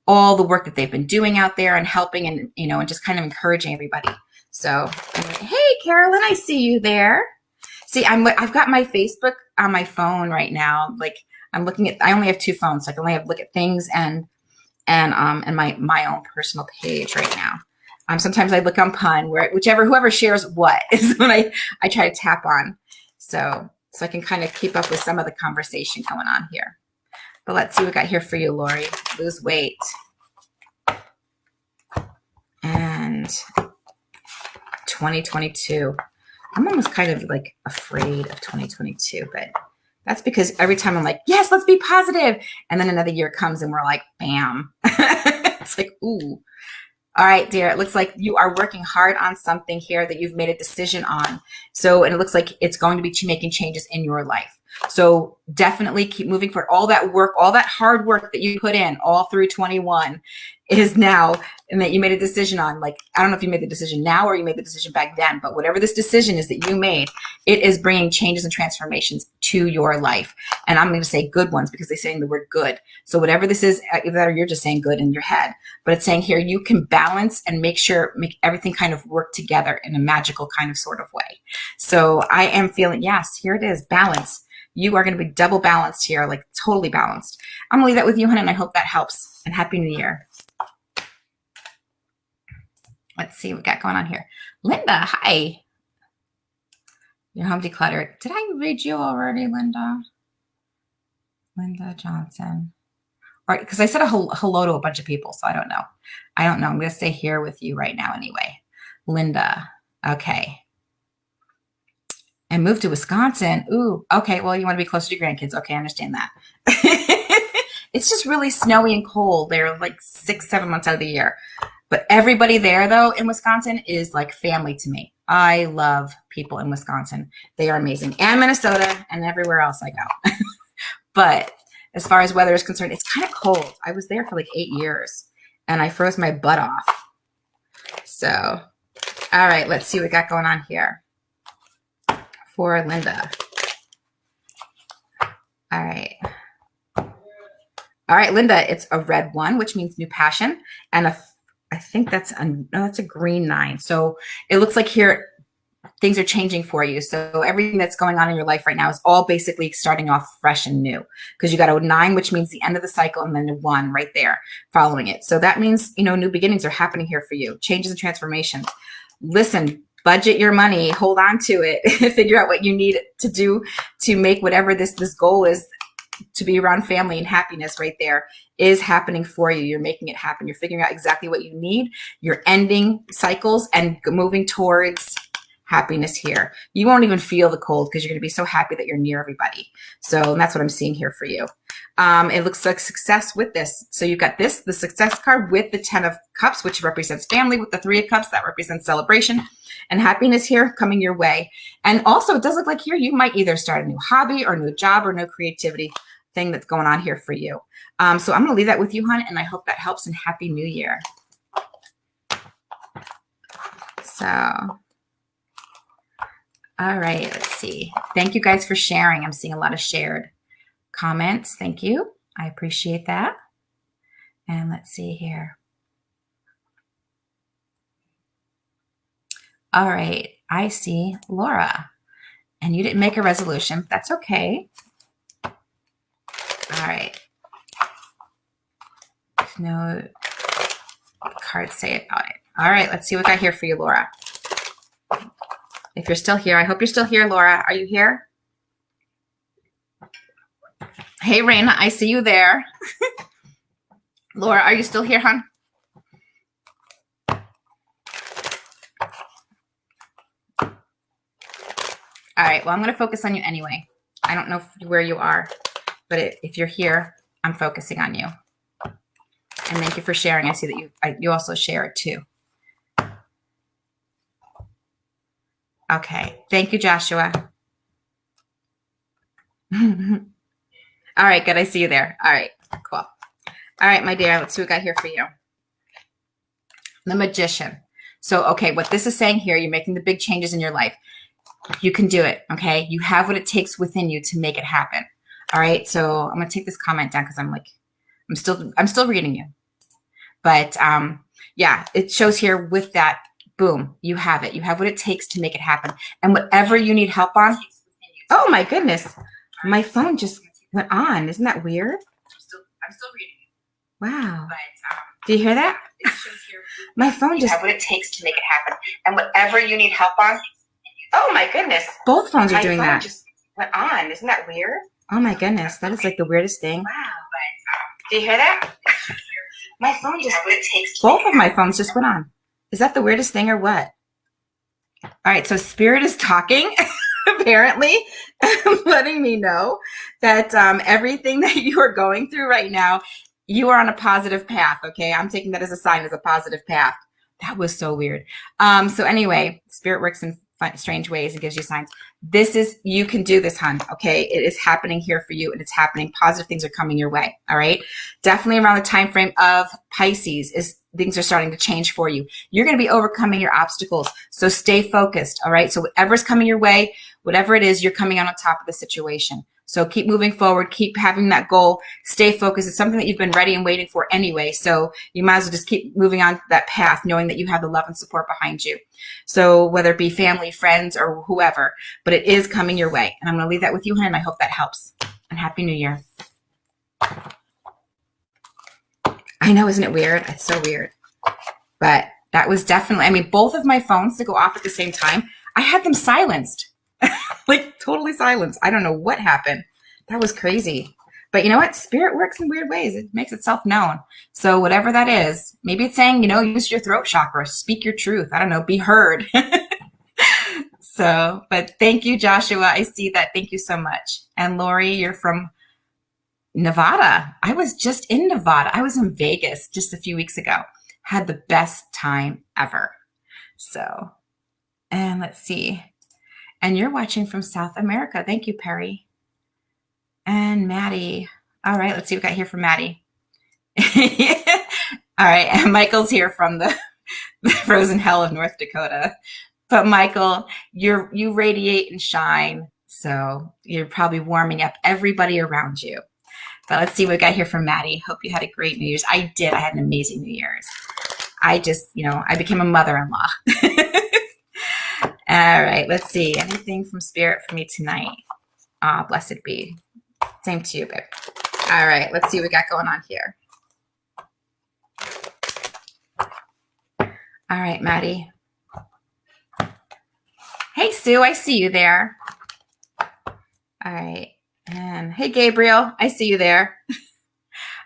all the work that they've been doing out there and helping and, you know, and just kind of encouraging everybody. So, hey, Carolyn, I see you there. See, I've got my Facebook on my phone right now. Like I'm looking at, I only have 2 phones. So I can only have look at things and my own personal page right now. Sometimes I look on Pun, whoever shares what is when I try to tap on. So I can kind of keep up with some of the conversation going on here. But let's see what we got here for you, Lori. Lose weight. And 2022. I'm almost kind of like afraid of 2022, but that's because every time I'm like, yes, let's be positive. And then another year comes and we're like, bam. It's like, ooh. All right, dear, it looks like you are working hard on something here that you've made a decision on. So, and it looks like it's going to be making changes in your life. So definitely keep moving forward. All that work, all that hard work that you put in all through 21 is now, and that you made a decision on. Like, I don't know if you made the decision now or you made the decision back then, but whatever this decision is that you made, it is bringing changes and transformations to your life. And I'm going to say good ones because they're saying the word good. So whatever this is, either you're just saying good in your head, but it's saying here you can balance and make everything kind of work together in a magical kind of sort of way. So I am feeling, yes, here it is, balance. You are going to be double balanced here, like totally balanced. I'm going to leave that with you, honey, and I hope that helps. And Happy New Year. Let's see what we got going on here. Linda, hi. Your home decluttered. Did I read you already, Linda? Linda Johnson. All right, because I said a hello to a bunch of people, so I don't know. I'm going to stay here with you right now anyway. Linda. Okay. And move to Wisconsin. Ooh, okay. Well, you want to be closer to your grandkids. Okay, I understand that. It's just really snowy and cold. They're like 6-7 months out of the year. But everybody there, though, in Wisconsin is like family to me. I love people in Wisconsin. They are amazing. And Minnesota and everywhere else I go. But as far as weather is concerned, it's kind of cold. I was there for like 8 years and I froze my butt off. So, all right, let's see what we got going on here for Linda. All right. All right, Linda, it's a red 1, which means new passion. And I think that's a green 9. So it looks like here things are changing for you. So everything that's going on in your life right now is all basically starting off fresh and new, because you got a 9, which means the end of the cycle, and then a 1 right there following it. So that means, new beginnings are happening here for you, changes and transformations. Listen, budget your money, hold on to it, figure out what you need to do to make whatever this goal is to be around family and happiness right there is happening for you. You're making it happen. You're figuring out exactly what you need. You're ending cycles and moving towards happiness here. You won't even feel the cold because you're going to be so happy that you're near everybody. So that's what I'm seeing here for you. It looks like success with this. So you've got the success card with the 10 of Cups, which represents family, with the 3 of Cups, that represents celebration and happiness here coming your way. And also it does look like here you might either start a new hobby or a new job or no creativity thing that's going on here for you. So I'm going to leave that with you, hon, and I hope that helps, and Happy New Year. So, all right, let's see. Thank you guys for sharing. I'm seeing a lot of shared comments. Thank you. I appreciate that. And let's see here. All right, I see Laura, and you didn't make a resolution. That's okay. All right. No cards say about it. All right, let's see what I got here for you, Laura. If you're still here, I hope you're still here, Laura. Are you here? Hey, Raina, I see you there. Laura, are you still here, hon? All right, well, I'm going to focus on you anyway. I don't know where you are, but if you're here, I'm focusing on you. And thank you for sharing. I see that you also share it too. Okay. Thank you, Joshua. All right. Good. I see you there. All right. Cool. All right, my dear. Let's see what we got here for you. The Magician. So, okay, what this is saying here, you're making the big changes in your life. You can do it. Okay. You have what it takes within you to make it happen. All right. So I'm going to take this comment down because I'm still reading you. But yeah, it shows here with that, boom, you have it. You have what it takes to make it happen. And whatever you need help on. Oh my goodness. My phone just went on. Isn't that weird? I'm still reading it. Wow. But, do you hear that? It shows here my phone just. You have what it takes to make it happen. And whatever you need help on. Oh my goodness. Both phones are doing that. My phone just went on. Isn't that weird? Oh my goodness. That is like the weirdest thing. Wow. But, do you hear that? My phone just, what it takes. Both of my phones just went on. Is that the weirdest thing or what? All right, so Spirit is talking, apparently, letting me know that everything that you are going through right now, you are on a positive path, okay? I'm taking that as a sign, as a positive path. That was so weird. So anyway, Spirit works in strange ways and gives you signs. You can do this, hon, okay? It is happening here for you, and it's happening. Positive things are coming your way, all right? Definitely around the time frame of Pisces things are starting to change for you. You're going to be overcoming your obstacles, so stay focused, all right? So whatever's coming your way, whatever it is, you're coming out on top of the situation. So keep moving forward, keep having that goal, stay focused. It's something that you've been ready and waiting for anyway, so you might as well just keep moving on that path, knowing that you have the love and support behind you. So whether it be family, friends, or whoever, but it is coming your way. And I'm going to leave that with you, hon, and I hope that helps. And Happy New Year. I know, isn't it weird? It's so weird. But that was definitely, I mean, both of my phones to go off at the same time, I had them silenced. Like totally silenced. I don't know what happened. That was crazy. But you know what? Spirit works in weird ways. It makes itself known. So whatever that is, maybe it's saying, use your throat chakra, speak your truth. I don't know, be heard. So, but thank you, Joshua. I see that. Thank you so much. And Lori, you're from Nevada. I was just in Nevada. I was in Vegas just a few weeks ago. Had the best time ever. So, and let's see. And you're watching from South America. Thank you, Perry. And Maddie. All right, let's see what we got here from Maddie. All right, and Michael's here from the frozen hell of North Dakota. But Michael, you radiate and shine. So you're probably warming up everybody around you. But let's see what we got here from Maddie. Hope you had a great New Year's. I did. I had an amazing New Year's. I just, I became a mother-in-law. All right, let's see. Anything from Spirit for me tonight? Blessed be. Same to you, babe. All right, let's see what we got going on here. All right, Maddie. Hey, Sue, I see you there. All right. And hey, Gabriel, I see you there.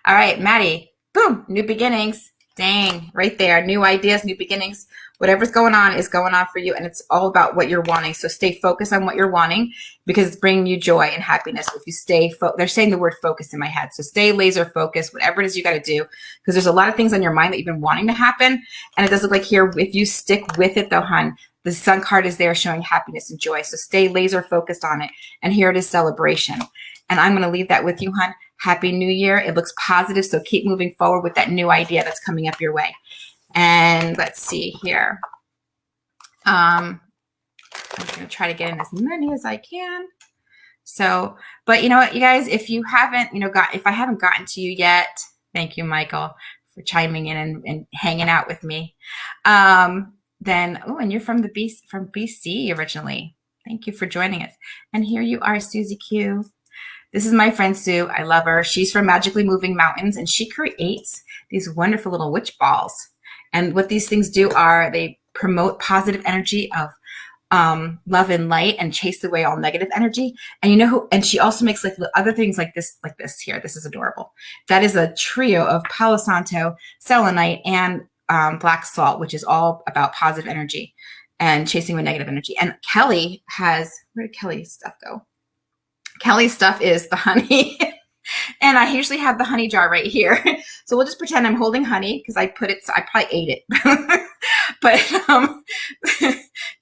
All right, Maddie. Boom, new beginnings. Dang, right there. New ideas, new beginnings. Whatever's going on is going on for you, and it's all about what you're wanting. So stay focused on what you're wanting because it's bringing you joy and happiness. If you stay they're saying the word focus in my head. So stay laser focused, whatever it is you got to do, because there's a lot of things on your mind that you've been wanting to happen. And it does look like here, if you stick with it though, hon, the sun card is there showing happiness and joy. So stay laser focused on it. And here it is, celebration. And I'm going to leave that with you, hon. Happy New Year. It looks positive. So keep moving forward with that new idea that's coming up your way. And let's see here. I'm going to try to get in as many as I can. So, but you know what, you guys, if you haven't, if I haven't gotten to you yet, thank you, Michael, for chiming in and hanging out with me. Then, and you're from BC originally. Thank you for joining us. And here you are, Susie Q. This is my friend Sue. I love her. She's from Magically Moving Mountains, and she creates these wonderful little witch balls. And what these things do are they promote positive energy of love and light and chase away all negative energy. And and she also makes like other things like this here. This is adorable. That is a trio of Palo Santo, selenite, and black salt, which is all about positive energy and chasing away negative energy. And Kelly where did Kelly's stuff go? Kelly's stuff is the honey And I usually have the honey jar right here. So we'll just pretend I'm holding honey because I put it, I probably ate it. But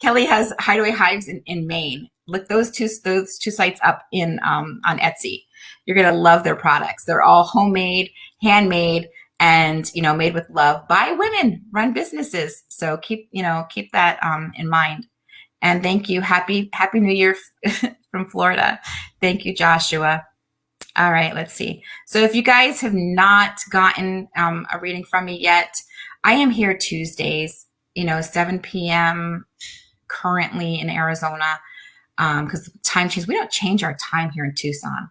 Kelly has Hideaway Hives in Maine. Look those two sites up in on Etsy. You're gonna love their products. They're all homemade, handmade, and made with love by women run businesses. So keep that in mind. And thank you. Happy New Year from Florida. Thank you, Joshua. All right, let's see. So if you guys have not gotten a reading from me yet, I am here Tuesdays, 7 p.m. currently in Arizona, because time change. We don't change our time here in Tucson.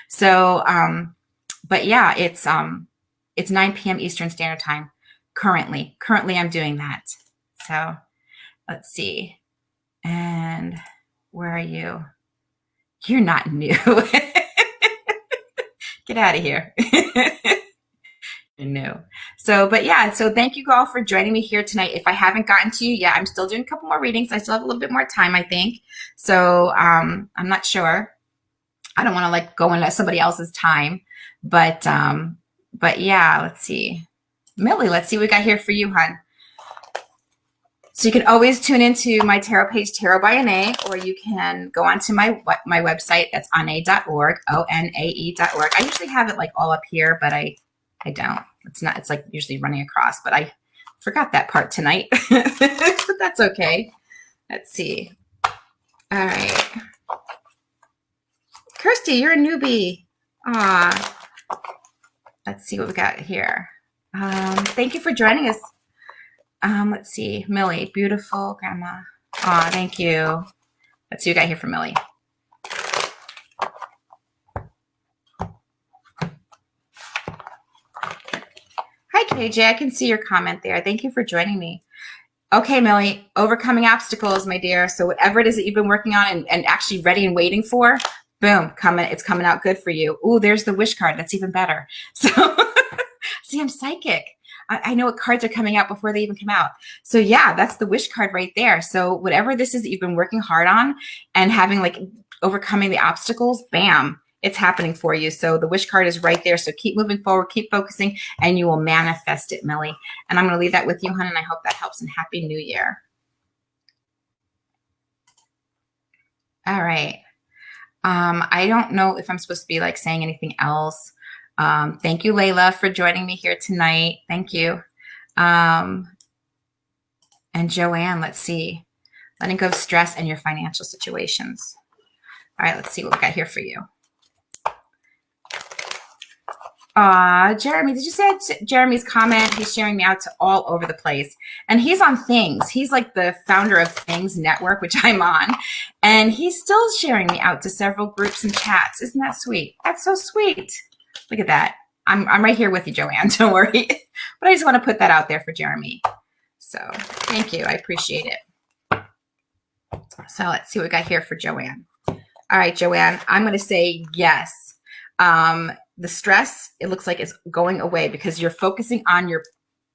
So, but yeah, it's 9 p.m. Eastern Standard Time currently. Currently, I'm doing that. So let's see. And where are you? You're not new. Get out of here. You're new. So, but yeah, so thank you all for joining me here tonight. If I haven't gotten to you yet, I'm still doing a couple more readings. I still have a little bit more time, I think. So I'm not sure. I don't want to go into somebody else's time, but yeah, let's see. Millie, let's see what we got here for you, hon. So you can always tune into my tarot page, Tarot by Onae, or you can go onto my website. That's onae.org, ONAE.org. I usually have it all up here, but I don't. It's usually running across, but I forgot that part tonight. But that's okay. Let's see. All right. Kirsty, you're a newbie. Aw. Let's see what we got here. Thank you for joining us. Let's see. Millie, beautiful grandma. Aw, thank you. Let's see what we got here for Millie. Hi, KJ. I can see your comment there. Thank you for joining me. Okay, Millie, overcoming obstacles, my dear. So whatever it is that you've been working on and actually ready and waiting for, boom, it's coming out good for you. Ooh, there's the wish card. That's even better. So see, I'm psychic. I know what cards are coming out before they even come out. So yeah, that's the wish card right there. So whatever this is that you've been working hard on and having overcoming the obstacles, bam, it's happening for you. So the wish card is right there. So keep moving forward, keep focusing, and you will manifest it, Millie. And I'm going to leave that with you, hon, and I hope that helps, and Happy New Year. All right. I don't know if I'm supposed to be saying anything else. Thank you, Layla, for joining me here tonight. Thank you. And Joanne, let's see. Letting go of stress and your financial situations. All right, let's see what we got here for you. Jeremy, did you see Jeremy's comment? He's sharing me out to all over the place. And he's on Things. He's the founder of Things Network, which I'm on. And he's still sharing me out to several groups and chats. Isn't that sweet? That's so sweet. Look at that. I'm right here with you, Joanne. Don't worry. But I just want to put that out there for Jeremy. So thank you. I appreciate it. So let's see what we got here for Joanne. All right, Joanne, I'm going to say yes. The stress, it looks like it's going away because you're focusing on your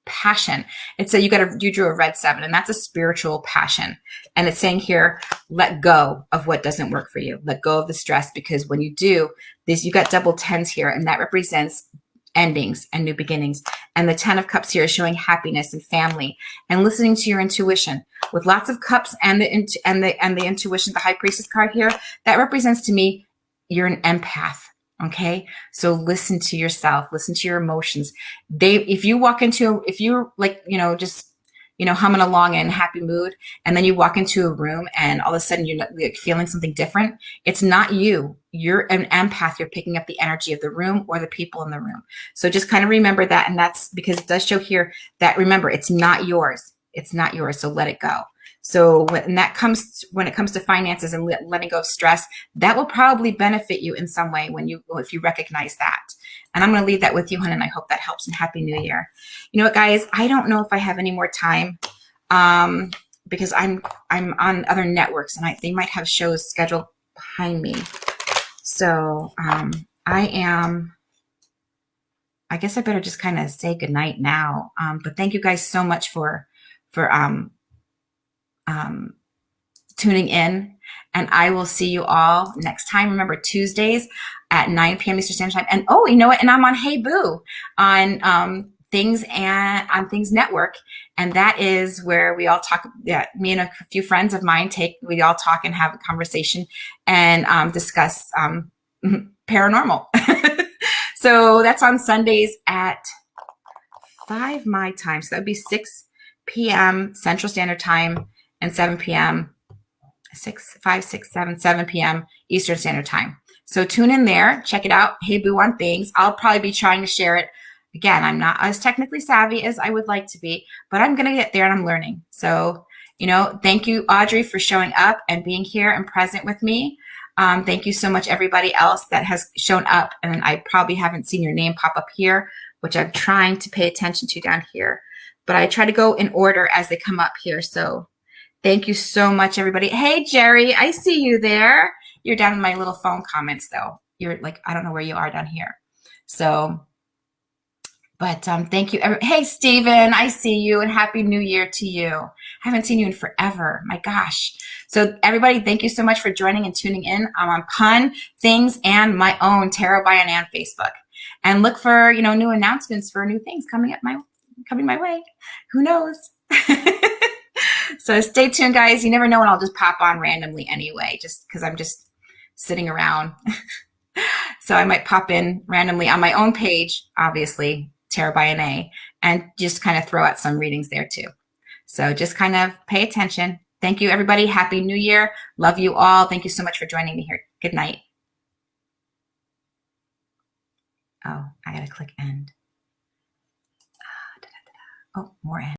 passion. And so you drew a red 7, and that's a spiritual passion. And it's saying here, let go of what doesn't work for you. Let go of the stress, because when you do this, you got double 10s here, and that represents endings and new beginnings. And the 10 of Cups here is showing happiness and family and listening to your intuition. With lots of cups and the intuition, the High Priestess card here, that represents to me you're an empath. Okay, so listen to yourself, listen to your emotions. If you're just humming along in a happy mood, and then you walk into a room and all of a sudden you're feeling something different, it's not you. You're an empath. You're picking up the energy of the room or the people in the room. So just kind of remember that, and that's because it does show here that, remember, it's not yours. It's not yours. So let it go. So when it comes to finances and letting go of stress, that will probably benefit you in some way if you recognize that. And I'm going to leave that with you, hon, and I hope that helps, and Happy New Year. You know what, guys? I don't know if I have any more time because I'm on other networks, and they might have shows scheduled behind me. So I guess I better just kind of say goodnight now. But thank you guys so much for tuning in, and I will see you all next time. Remember, Tuesdays, at 9 p.m. Eastern Standard Time. And oh, you know what? And I'm on Hey Boo on Things Network, and that is where we all talk. Yeah, me and a few friends of mine we all talk and have a conversation and discuss paranormal. So that's on Sundays at 5 my time. So that'd be 6 p.m. Central Standard Time and 7 p.m. 7 p.m. Eastern Standard Time. So tune in there, check it out. Hey Boo on Things. I'll probably be trying to share it. Again, I'm not as technically savvy as I would like to be, but I'm going to get there and I'm learning. So, thank you, Audrey, for showing up and being here and present with me. Thank you so much, everybody else that has shown up. And I probably haven't seen your name pop up here, which I'm trying to pay attention to down here. But I try to go in order as they come up here. So thank you so much, everybody. Hey, Jerry, I see you there. You're down in my little phone comments, though. You're like, I don't know where you are down here. So, but thank you. Hey, Steven, I see you, and Happy New Year to you. I haven't seen you in forever. My gosh. So everybody, thank you so much for joining and tuning in. I'm on Pun, Things, and my own Tarot by Onae on Facebook. And look for, new announcements for new things coming my way. Who knows? So stay tuned, guys. You never know when I'll just pop on randomly anyway, just because I'm just sitting around. So I might pop in randomly on my own page, obviously, Tarot by Onae, and just kind of throw out some readings there too. So just kind of pay attention. Thank you, everybody. Happy New Year. Love you all. Thank you so much for joining me here. Good night. Oh, I got to click end. Oh, more end.